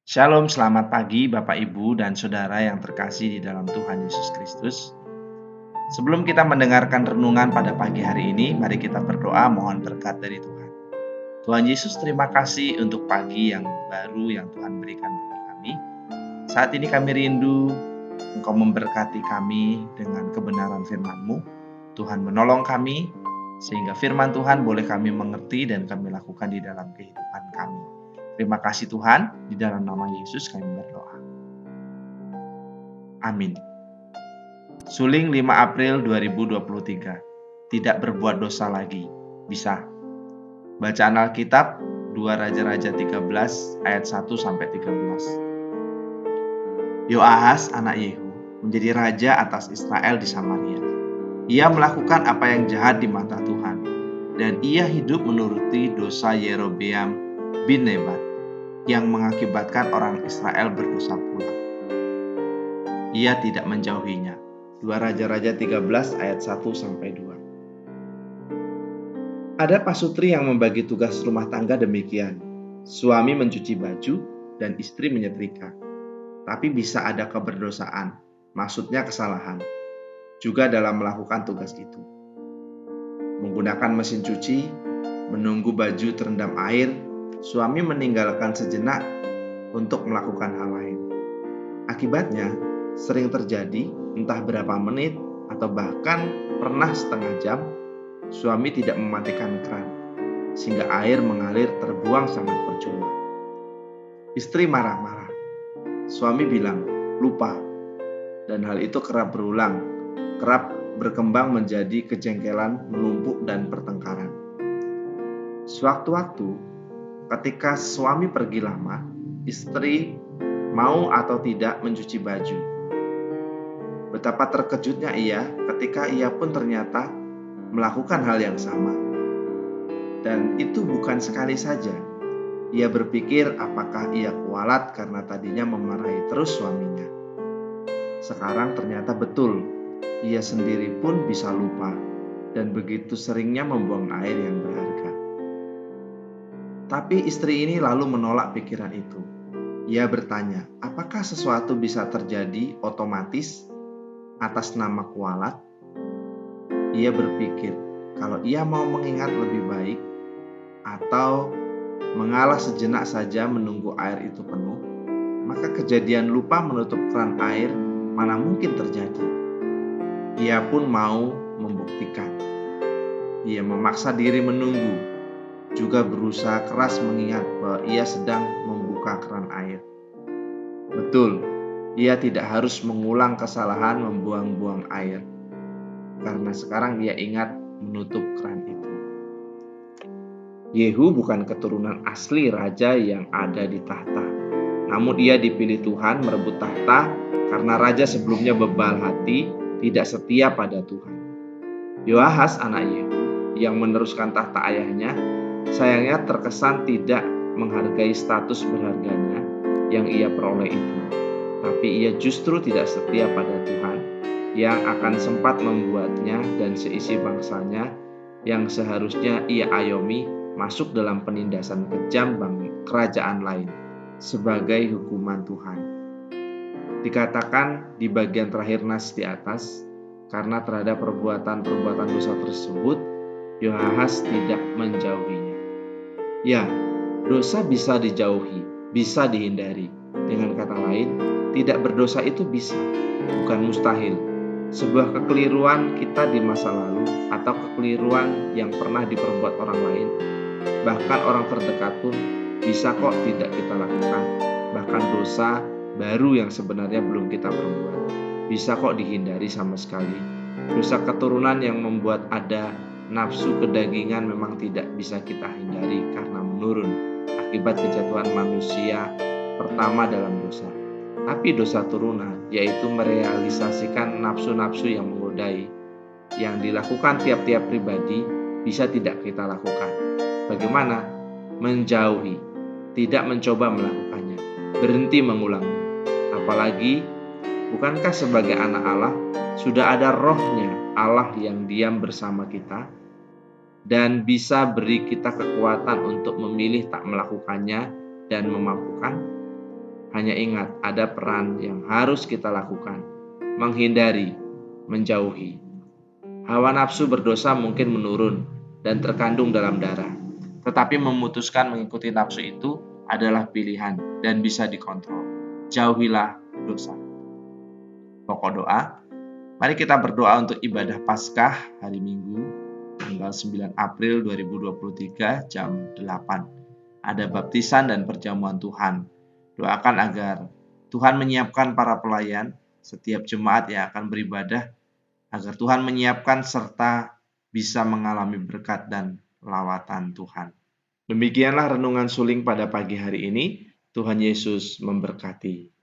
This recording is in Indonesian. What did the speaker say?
Shalom, selamat pagi Bapak Ibu dan Saudara yang terkasih di dalam Tuhan Yesus Kristus. Sebelum kita mendengarkan renungan pada pagi hari ini, mari kita berdoa mohon berkat dari Tuhan. Tuhan Yesus, terima kasih untuk pagi yang baru yang Tuhan berikan bagi kami. Saat ini kami rindu Engkau memberkati kami dengan kebenaran firman-Mu. Tuhan menolong kami sehingga firman Tuhan boleh kami mengerti dan kami lakukan di dalam kehidupan kami. Terima kasih Tuhan, di dalam nama Yesus kami berdoa. Amin. Suling 5 April 2023. Tidak berbuat dosa lagi. Bisa. Bacaan Alkitab 2 Raja-Raja 13 ayat 1 sampai 13. Yoahas anak Yehu menjadi raja atas Israel di Samaria. Ia melakukan apa yang jahat di mata Tuhan, dan ia hidup menuruti dosa Yerobeam bin Nebat yang mengakibatkan orang Israel berdosa pula. Ia tidak menjauhinya. 2 Raja-Raja 13 ayat 1 sampai 2. Ada pasutri yang membagi tugas rumah tangga demikian. Suami mencuci baju dan istri menyetrika. Tapi bisa ada keberdosaan, maksudnya kesalahan, juga dalam melakukan tugas itu. Menggunakan mesin cuci, menunggu baju terendam air, suami meninggalkan sejenak untuk melakukan hal lain. Akibatnya, sering terjadi entah berapa menit atau bahkan pernah setengah jam, suami tidak mematikan keran, sehingga air mengalir terbuang sangat percuma. Istri marah-marah. Suami bilang, lupa. Dan hal itu kerap berulang, kerap berkembang menjadi kejengkelan, menumpuk, dan pertengkaran. Sewaktu-waktu, ketika suami pergi lama, istri mau atau tidak mencuci baju. Betapa terkejutnya ia ketika ia pun ternyata melakukan hal yang sama. Dan itu bukan sekali saja. Ia berpikir apakah ia kualat karena tadinya memarahi terus suaminya. Sekarang ternyata betul, ia sendiri pun bisa lupa dan begitu seringnya membuang air yang berharga. Tapi istri ini lalu menolak pikiran itu. Ia bertanya, apakah sesuatu bisa terjadi otomatis atas nama kualat? Ia berpikir, kalau ia mau mengingat lebih baik atau mengalah sejenak saja menunggu air itu penuh, maka kejadian lupa menutup keran air mana mungkin terjadi. Ia pun mau membuktikan. Ia memaksa diri menunggu, juga berusaha keras mengingat bahwa ia sedang membuka keran air. Betul, ia tidak harus mengulang kesalahan membuang-buang air, karena sekarang ia ingat menutup keran itu. Yehu bukan keturunan asli raja yang ada di tahta, namun ia dipilih Tuhan merebut tahta karena raja sebelumnya bebal hati, tidak setia pada Tuhan. Yoahas anak Yehu yang meneruskan tahta ayahnya, sayangnya terkesan tidak menghargai status berharganya yang ia peroleh itu. Tapi ia justru tidak setia pada Tuhan yang akan sempat membuatnya dan seisi bangsanya yang seharusnya ia ayomi masuk dalam penindasan kejam kerajaan lain sebagai hukuman Tuhan. Dikatakan di bagian terakhir nas di atas, karena terhadap perbuatan-perbuatan dosa tersebut, Yoahas tidak menjauhinya. Ya, dosa bisa dijauhi, bisa dihindari. Dengan kata lain, tidak berdosa itu bisa, bukan mustahil. Sebuah kekeliruan kita di masa lalu atau kekeliruan yang pernah diperbuat orang lain, bahkan orang terdekat pun bisa kok tidak kita lakukan. Bahkan dosa baru yang sebenarnya belum kita perbuat bisa kok dihindari sama sekali. Dosa keturunan yang membuat ada nafsu kedagingan memang tidak bisa kita hindari karena menurun akibat kejatuhan manusia pertama dalam dosa. Tapi dosa turunan, yaitu merealisasikan nafsu-nafsu yang menggodai, yang dilakukan tiap-tiap pribadi, bisa tidak kita lakukan. Bagaimana? Menjauhi, tidak mencoba melakukannya, berhenti mengulangnya. Apalagi, bukankah sebagai anak Allah, sudah ada rohnya Allah yang diam bersama kita, dan bisa beri kita kekuatan untuk memilih tak melakukannya dan memampukan? Hanya ingat, ada peran yang harus kita lakukan: menghindari, menjauhi. Hawa nafsu berdosa mungkin menurun dan terkandung dalam darah, tetapi memutuskan mengikuti nafsu itu adalah pilihan dan bisa dikontrol. Jauhilah dosa. Pokok doa, mari kita berdoa untuk ibadah Paskah hari Minggu, tanggal 9 April 2023 jam 8. Ada baptisan dan perjamuan Tuhan. Doakan agar Tuhan menyiapkan para pelayan, setiap jemaat yang akan beribadah, agar Tuhan menyiapkan serta bisa mengalami berkat dan lawatan Tuhan. Demikianlah renungan suling pada pagi hari ini. Tuhan Yesus memberkati.